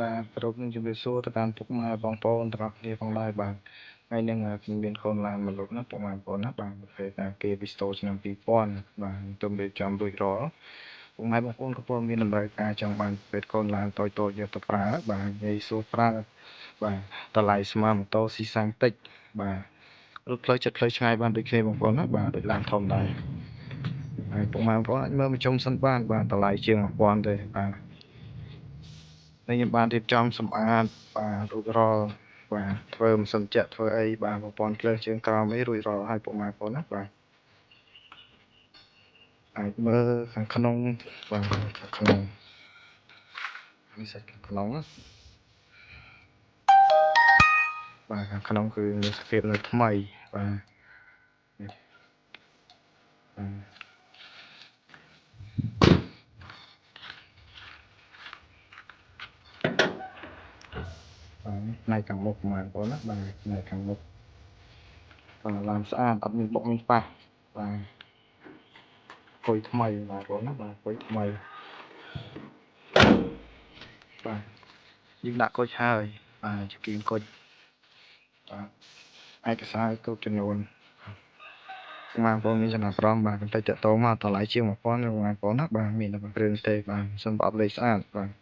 បាទប្រពនឹងជំរាបសួរទៅកាន់ពុកម៉ែបងប្អូនទាំងអស់គ្នាផងដែរបាទថ្ងៃនេះខ្ញុំមានកូនឡានមកលុបណាពុកម៉ែបងប្អូនណាបាទប្រភេទគេពីស្តូឆ្នាំ2000បាទទៅរៀបចំរួចរាល់ពុកម៉ែបងប្អូនក៏ពលមានតម្រូវការចង់បានប្រភេទកូនឡានតូចៗយកទៅប្រើបាទងាយស្រួលប្រើបាទតម្លៃស្មើម៉ូតូស៊ីសាំងតិចបាទរត់ផ្លូវចិត្តផ្លូវឆ្ងាយបានដូចគ្នាបងប្អូនណាបាទដូចឡានធំដែរហើយពុកម៉ែបងប្អូនអាចមើលមកជុំសិនបានបាទតម្លៃជាង1000ទេបាទហើយខ្ញុំបានរៀបចំសម្អាតបាទរួចរាល់បាទធ្វើម៉ាស៊ីនជែកធ្វើអីបាទប្រព័ន្ធភ្លើងជើងក្រោមអីរួចរាល់ហើយពុកម៉ែបងប្អូនណាបាទអាចមើលខាងក្នុងបាទខាងក្នុងនេះសាច់ខាងក្នុងណាបាទខាងក្នុងគឺមានសភាពនៅថ្មីបាទផ្នែកខាងមុខបងប្អូនណាបាទផ្នែកខាងមុខបាទឡានស្អាតអត់មានបុកមានប៉ះបាទគុយថ្មីបងប្អូនណាបាទគុយថ្មីបាទយើងដាក់គុជហើយបាទជាគៀងគុជបាទឯកសារគ្រប់ចំនួនបងប្អូនមានចំណាប់អារម្មណ៍បាទកុំភ្លេចតាក់ទងមកតម្លៃជាង1000បងប្អូនណាបាទមានតែគ្រឿងទេបាទសូមប្រអប់លេខស្អាតបាទ